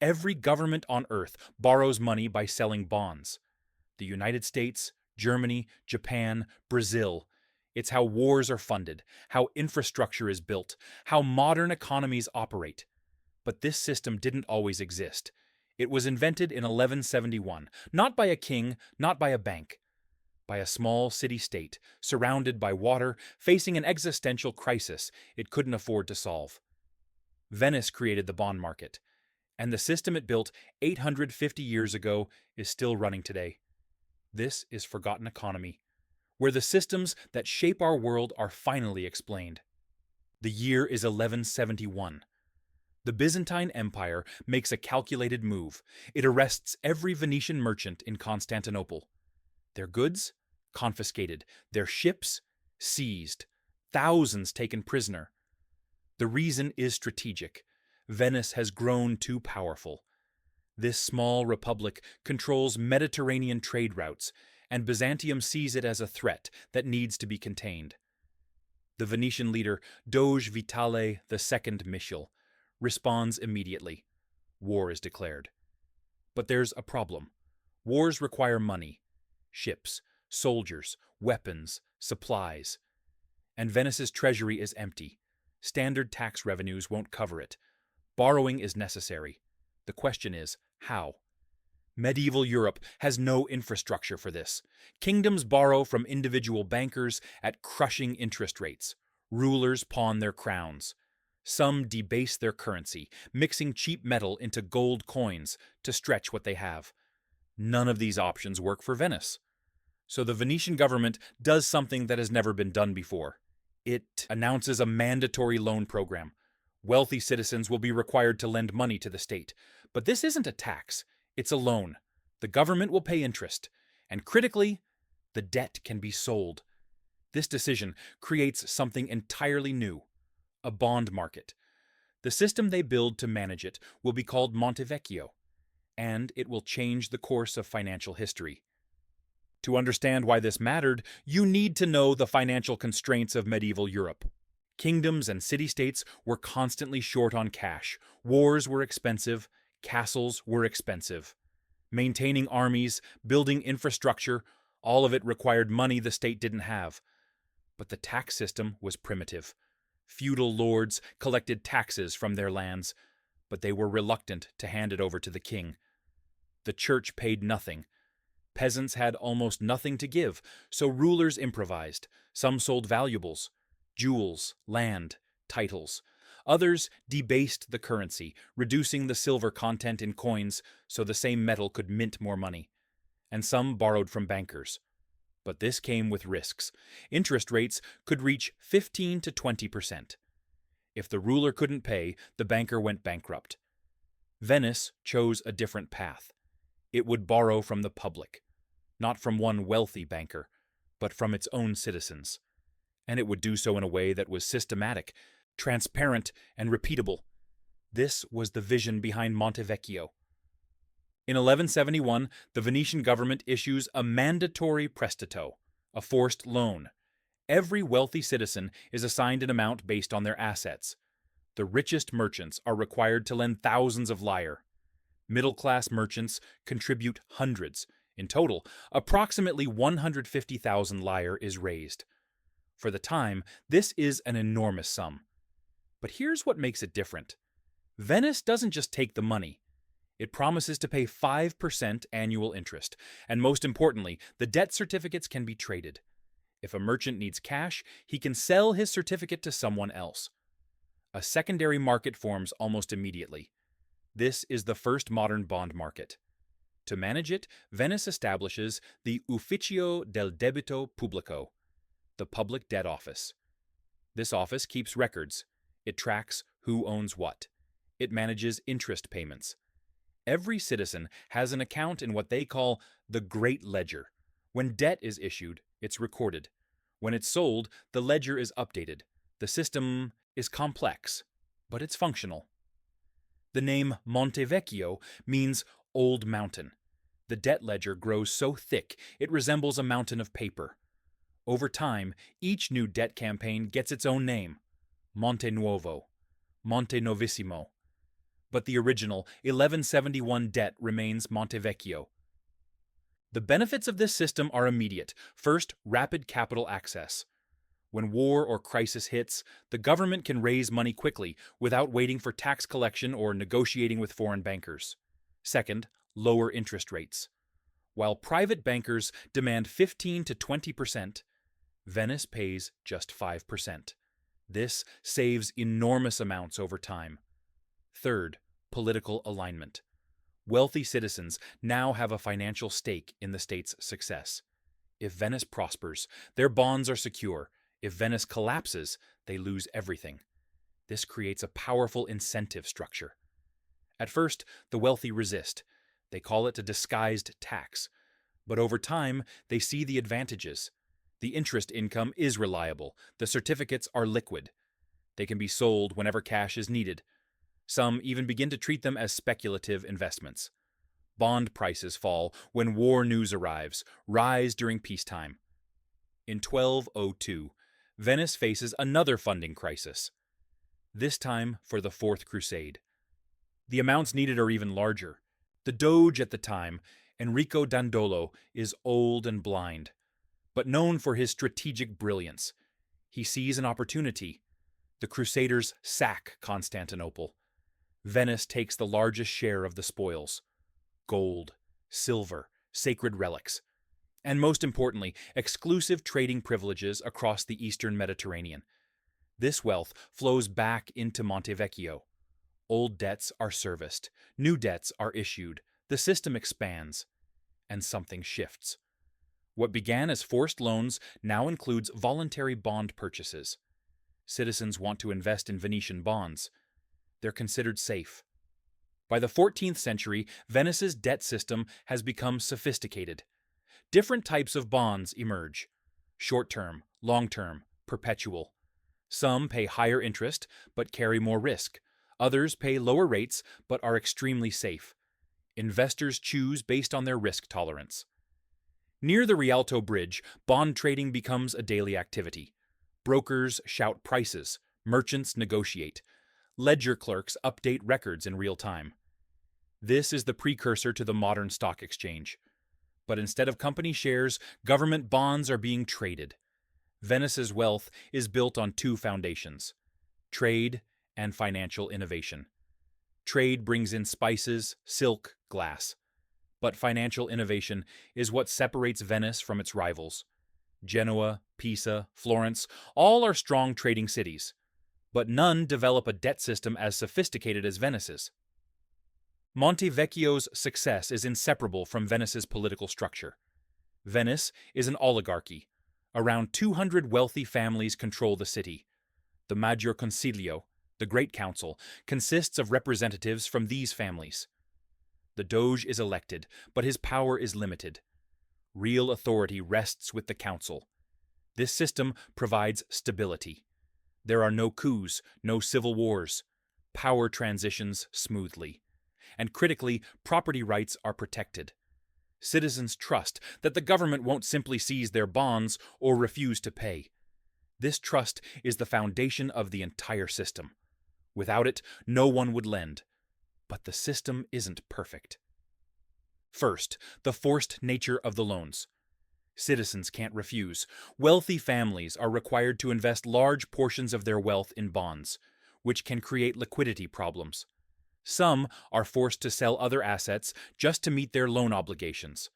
Every government on Earth borrows money by selling bonds. The United States, Germany, Japan, Brazil. It's how wars are funded, how infrastructure is built, how modern economies operate. But this system didn't always exist. It was invented in 1171, not by a king, not by a bank, by a small city-state, surrounded by water, facing an existential crisis it couldn't afford to solve. Venice created the bond market, and the system it built 850 years ago is still running today. This is forgotten economy, where the systems that shape our world are finally explained. The year is 1171. The Byzantine Empire makes a calculated move. It arrests every Venetian merchant in Constantinople. Their goods? Confiscated. Their ships? Seized. Thousands taken prisoner. The reason is strategic. Venice has grown too powerful. This small republic controls Mediterranean trade routes, and Byzantium sees it as a threat that needs to be contained. The Venetian leader, Doge Vitale II Michel, responds immediately. War is declared. But there's a problem. Wars require money. Ships, soldiers, weapons, supplies. And Venice's treasury is empty. Standard tax revenues won't cover it. Borrowing is necessary. The question is, how? Medieval Europe has no infrastructure for this. Kingdoms borrow from individual bankers at crushing interest rates. Rulers pawn their crowns. Some debase their currency, mixing cheap metal into gold coins to stretch what they have. None of these options work for Venice. So the Venetian government does something that has never been done before. It announces a mandatory loan program. Wealthy citizens will be required to lend money to the state. But this isn't a tax, it's a loan. The government will pay interest. And critically, the debt can be sold. This decision creates something entirely new. A bond market. The system they build to manage it will be called Monte Vecchio, and it will change the course of financial history. To understand why this mattered, you need to know the financial constraints of medieval Europe. Kingdoms and city-states were constantly short on cash. Wars were expensive. Castles were expensive. Maintaining armies, building infrastructure, all of it required money the state didn't have. But the tax system was primitive. Feudal lords collected taxes from their lands, but they were reluctant to hand it over to the king. The church paid nothing. Peasants had almost nothing to give, so rulers improvised. Some sold valuables, jewels, land, titles. Others debased the currency, reducing the silver content in coins so the same metal could mint more money. And some borrowed from bankers. But this came with risks. Interest rates could reach 15 to 20%. If the ruler couldn't pay, the banker went bankrupt. Venice chose a different path. It would borrow from the public, not from one wealthy banker, but from its own citizens. And it would do so in a way that was systematic, transparent, and repeatable. This was the vision behind Monte Vecchio. In 1171, the Venetian government issues a mandatory prestito, a forced loan. Every wealthy citizen is assigned an amount based on their assets. The richest merchants are required to lend thousands of lire. Middle-class merchants contribute hundreds. In total, approximately 150,000 lire is raised. For the time, this is an enormous sum. But here's what makes it different. Venice doesn't just take the money. It promises to pay 5% annual interest, and most importantly, the debt certificates can be traded. If a merchant needs cash, he can sell his certificate to someone else. A secondary market forms almost immediately. This is the first modern bond market. To manage it, Venice establishes the Ufficio del Debito Pubblico, the public debt office. This office keeps records. It tracks who owns what. It manages interest payments. Every citizen has an account in what they call the Great Ledger. When debt is issued, it's recorded. When it's sold, the ledger is updated. The system is complex, but it's functional. The name Monte Vecchio means old mountain. The debt ledger grows so thick it resembles a mountain of paper. Over time, each new debt campaign gets its own name. Monte Nuovo, Monte Novissimo. but the original 1171 debt remains Monte Vecchio. The benefits of this system are immediate. First, rapid capital access. When war or crisis hits, the government can raise money quickly without waiting for tax collection or negotiating with foreign bankers. Second, lower interest rates. While private bankers demand 15 to 20%, Venice pays just 5%. This saves enormous amounts over time. Third, political alignment. Wealthy citizens now have a financial stake in the state's success. If Venice prospers, their bonds are secure. If Venice collapses, they lose everything. This creates a powerful incentive structure. At first, the wealthy resist. They call it a disguised tax. But over time, they see the advantages. The interest income is reliable. The certificates are liquid. They can be sold whenever cash is needed. Some even begin to treat them as speculative investments. Bond prices fall when war news arrives, rise during peacetime. In 1202, Venice faces another funding crisis, this time for the Fourth Crusade. The amounts needed are even larger. The Doge at the time, Enrico Dandolo, is old and blind, but known for his strategic brilliance. He sees an opportunity. The Crusaders sack Constantinople. Venice takes the largest share of the spoils: gold, silver, sacred relics, and most importantly, exclusive trading privileges across the eastern Mediterranean. This wealth flows back into Monte Vecchio. Old debts are serviced, new debts are issued, the system expands, and something shifts. What began as forced loans now includes voluntary bond purchases. Citizens want to invest in Venetian bonds. They're considered safe. By the 14th century, Venice's debt system has become sophisticated. Different types of bonds emerge: short-term, long-term, perpetual. Some pay higher interest but carry more risk. Others pay lower rates but are extremely safe. Investors choose based on their risk tolerance. Near the Rialto Bridge, bond trading becomes a daily activity. Brokers shout prices, merchants negotiate. Ledger clerks update records in real time. This is the precursor to the modern stock exchange. But instead of company shares, government bonds are being traded. Venice's wealth is built on two foundations: trade and financial innovation. Trade brings in spices, silk, glass. But financial innovation is what separates Venice from its rivals. Genoa, Pisa, Florence, all are strong trading cities, but none develop a debt system as sophisticated as Venice's. Monte Vecchio's success is inseparable from Venice's political structure. Venice is an oligarchy. Around 200 wealthy families control the city. The Maggior Consiglio, the Great Council, consists of representatives from these families. The Doge is elected, but his power is limited. Real authority rests with the council. This system provides stability. There are no coups, no civil wars. Power transitions smoothly. And critically, property rights are protected. Citizens trust that the government won't simply seize their bonds or refuse to pay. This trust is the foundation of the entire system. Without it, no one would lend. But the system isn't perfect. First, the forced nature of the loans. Citizens can't refuse. Wealthy families are required to invest large portions of their wealth in bonds, which can create liquidity problems. Some are forced to sell other assets just to meet their loan obligations.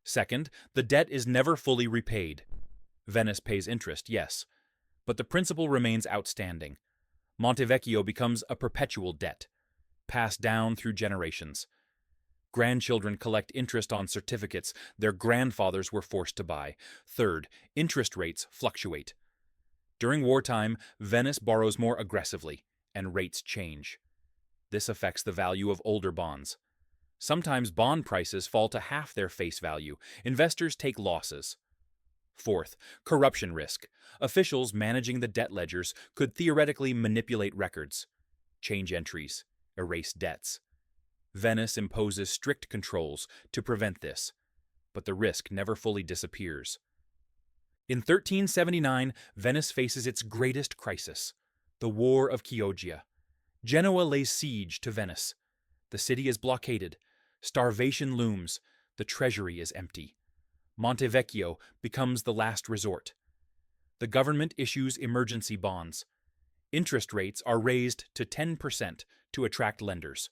Second, the debt is never fully repaid. Venice pays interest, yes, but the principal remains outstanding. Monte Vecchio becomes a perpetual debt, passed down through generations. Grandchildren collect interest on certificates their grandfathers were forced to buy. Third, interest rates fluctuate. During wartime, Venice borrows more aggressively, and rates change. This affects the value of older bonds. Sometimes bond prices fall to half their face value. Investors take losses. Fourth, corruption risk. Officials managing the debt ledgers could theoretically manipulate records, change entries, erase debts. Venice imposes strict controls to prevent this, but the risk never fully disappears. In 1379, Venice faces its greatest crisis, the War of Chioggia. Genoa lays siege to Venice. The city is blockaded. Starvation looms. The treasury is empty. Monte Vecchio becomes the last resort. The government issues emergency bonds. Interest rates are raised to 10% to attract lenders.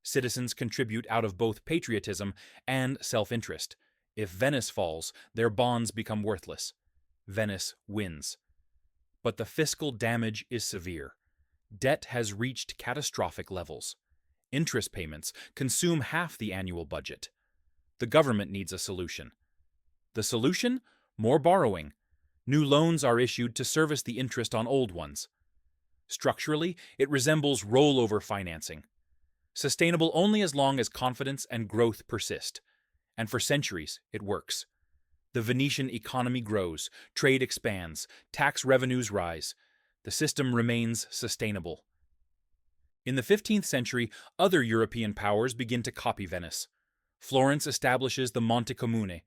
Citizens contribute out of both patriotism and self-interest. If Venice falls, their bonds become worthless. Venice wins. But the fiscal damage is severe. Debt has reached catastrophic levels. Interest payments consume half the annual budget. The government needs a solution. The solution? More borrowing. New loans are issued to service the interest on old ones. Structurally, it resembles rollover financing. Sustainable only as long as confidence and growth persist. And for centuries, it works. The Venetian economy grows, trade expands, tax revenues rise. The system remains sustainable. In the 15th century, other European powers begin to copy Venice. Florence establishes the Monte Comune.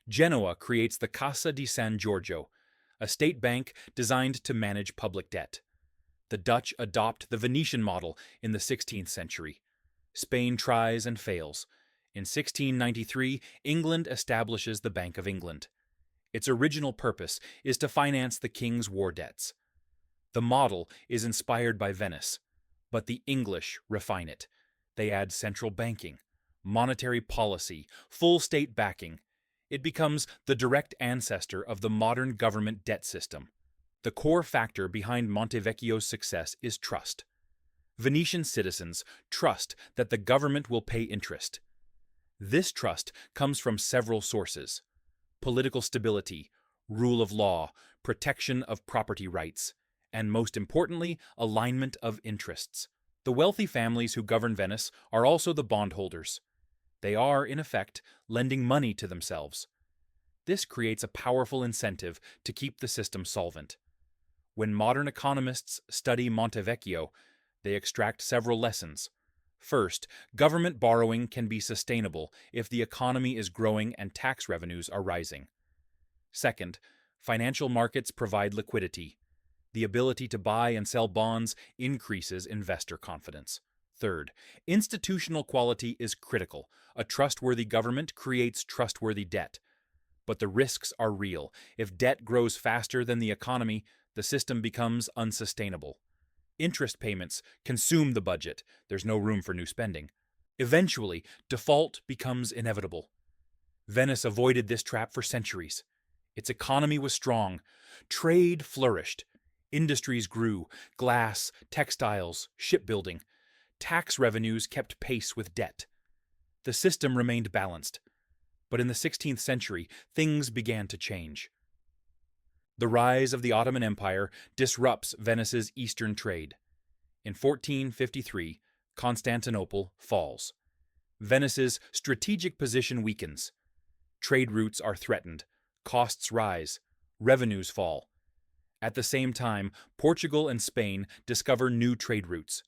Genoa creates the Cassa di San Giorgio, a state bank designed to manage public debt. The Dutch adopt the Venetian model in the 16th century. Spain tries and fails. In 1693, England establishes the Bank of England. Its original purpose is to finance the king's war debts. The model is inspired by Venice, but the English refine it. They add central banking, monetary policy, full state backing. It becomes the direct ancestor of the modern government debt system. The core factor behind Monte Vecchio's success is trust. Venetian citizens trust that the government will pay interest. This trust comes from several sources: political stability, rule of law, protection of property rights, and most importantly, alignment of interests. The wealthy families who govern Venice are also the bondholders. They are, in effect, lending money to themselves. This creates a powerful incentive to keep the system solvent. When modern economists study Monte Vecchio, they extract several lessons. First, government borrowing can be sustainable if the economy is growing and tax revenues are rising. Second, financial markets provide liquidity. The ability to buy and sell bonds increases investor confidence. Third, institutional quality is critical. A trustworthy government creates trustworthy debt. But the risks are real. If debt grows faster than the economy, the system becomes unsustainable. Interest payments consume the budget. There's no room for new spending. Eventually, default becomes inevitable. Venice avoided this trap for centuries. Its economy was strong. Trade flourished. Industries grew: glass, textiles, shipbuilding. Tax revenues kept pace with debt. The system remained balanced. But in the 16th century, things began to change. The rise of the Ottoman Empire disrupts Venice's eastern trade. In 1453, Constantinople falls. Venice's strategic position weakens. Trade routes are threatened. Costs rise. Revenues fall. At the same time, Portugal and Spain discover new trade routes.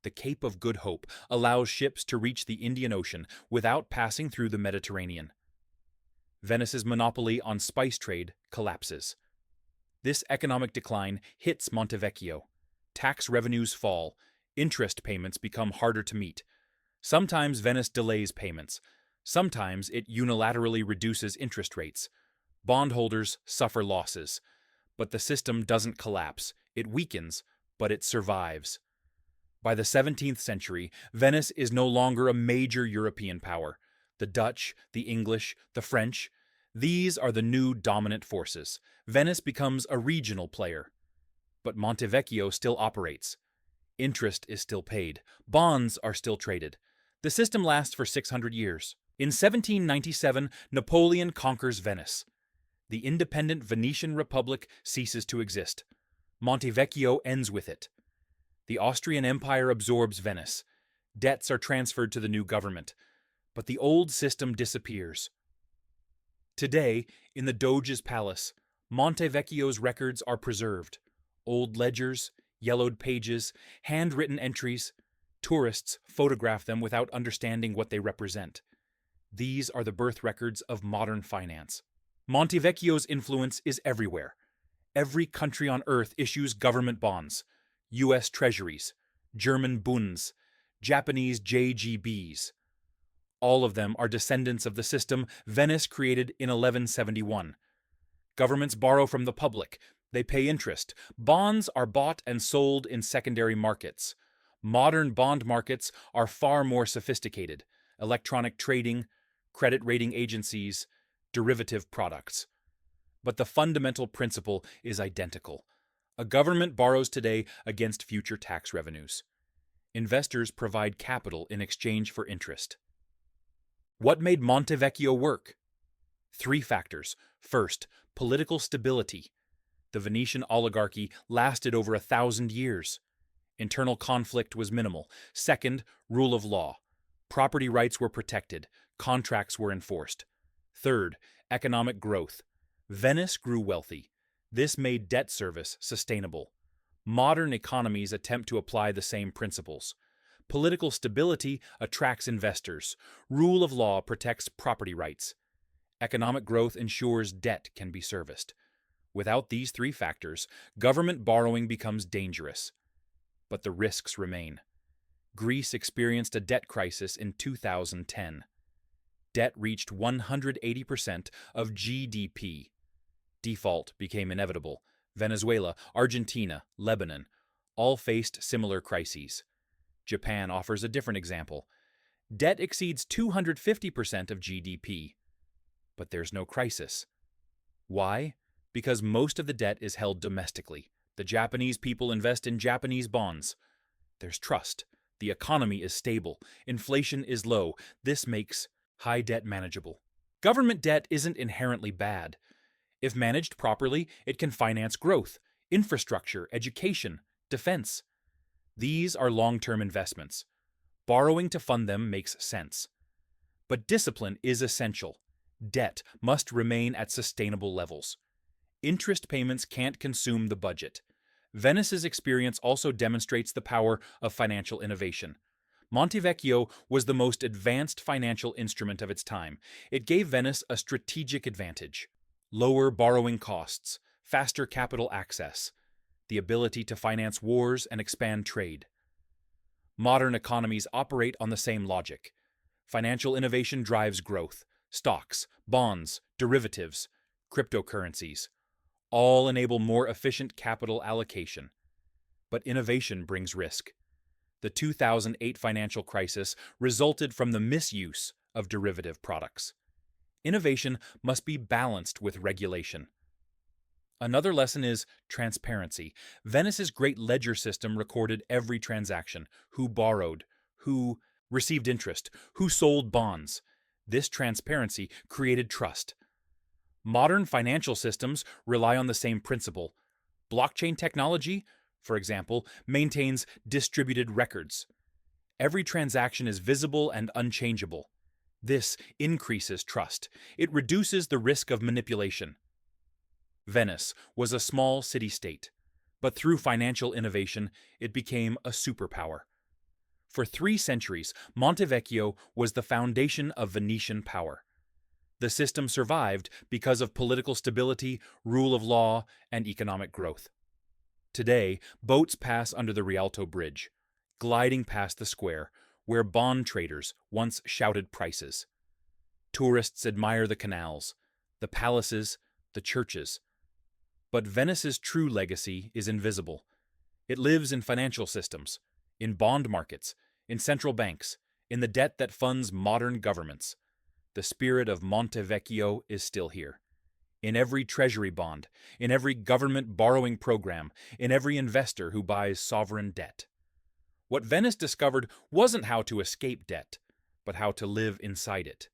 The Cape of Good Hope allows ships to reach the Indian Ocean without passing through the Mediterranean. Venice's monopoly on spice trade collapses. This economic decline hits Monte Vecchio. Tax revenues fall. Interest payments become harder to meet. Sometimes Venice delays payments. Sometimes it unilaterally reduces interest rates. Bondholders suffer losses. But the system doesn't collapse. It weakens, but it survives. By the 17th century, Venice is no longer a major European power. The Dutch, the English, the French, these are the new dominant forces. Venice becomes a regional player. But Monte Vecchio still operates. Interest is still paid. Bonds are still traded. The system lasts for 600 years. In 1797, Napoleon conquers Venice. The independent Venetian Republic ceases to exist. Monte Vecchio ends with it. The Austrian Empire absorbs Venice. Debts are transferred to the new government. But the old system disappears. Today, in the Doge's palace, Monte Vecchio's records are preserved. Old ledgers, yellowed pages, handwritten entries. Tourists photograph them without understanding what they represent. These are the birth records of modern finance. Monte Vecchio's influence is everywhere. Every country on earth issues government bonds. U.S. treasuries, German Bunds, Japanese JGBs. All of them are descendants of the system Venice created in 1171. Governments borrow from the public. They pay interest. Bonds are bought and sold in secondary markets. Modern bond markets are far more sophisticated. Electronic trading, credit rating agencies, derivative products. But the fundamental principle is identical. A government borrows today against future tax revenues. Investors provide capital in exchange for interest. What made Monte Vecchio work? 3 factors. First, political stability. The Venetian oligarchy lasted over 1,000 years. Internal conflict was minimal. Second, rule of law. Property rights were protected. Contracts were enforced. Third, economic growth. Venice grew wealthy. This made debt service sustainable. Modern economies attempt to apply the same principles. Political stability attracts investors. Rule of law protects property rights. Economic growth ensures debt can be serviced. Without these 3 factors, government borrowing becomes dangerous. But the risks remain. Greece experienced a debt crisis in 2010. Debt reached 180% of GDP. Default became inevitable. Venezuela, Argentina, Lebanon all faced similar crises. Japan offers a different example. Debt exceeds 250% of GDP. But there's no crisis. Why? Because most of the debt is held domestically. The Japanese people invest in Japanese bonds. There's trust. The economy is stable. Inflation is low. This makes high debt manageable. Government debt isn't inherently bad. If managed properly, it can finance growth, infrastructure, education, defense. These are long-term investments. Borrowing to fund them makes sense. But discipline is essential. Debt must remain at sustainable levels. Interest payments can't consume the budget. Venice's experience also demonstrates the power of financial innovation. Monte Vecchio was the most advanced financial instrument of its time. It gave Venice a strategic advantage. Lower borrowing costs, faster capital access, the ability to finance wars and expand trade. Modern economies operate on the same logic. Financial innovation drives growth. Stocks, bonds, derivatives, cryptocurrencies all enable more efficient capital allocation. But innovation brings risk. The 2008 financial crisis resulted from the misuse of derivative products. Innovation must be balanced with regulation. Another lesson is transparency. Venice's great ledger system recorded every transaction: who borrowed, who received interest, who sold bonds. This transparency created trust. Modern financial systems rely on the same principle. Blockchain technology, for example, maintains distributed records. Every transaction is visible and unchangeable. This increases trust. It reduces the risk of manipulation. Venice was a small city-state, but through financial innovation, it became a superpower. For 3 centuries, Monte Vecchio was the foundation of Venetian power. The system survived because of political stability, rule of law, and economic growth. Today, boats pass under the Rialto Bridge, gliding past the square, where bond traders once shouted prices. Tourists admire the canals, the palaces, the churches. But Venice's true legacy is invisible. It lives in financial systems, in bond markets, in central banks, in the debt that funds modern governments. The spirit of Monte Vecchio is still here. In every treasury bond, in every government borrowing program, in every investor who buys sovereign debt. What Venice discovered wasn't how to escape debt, but how to live inside it.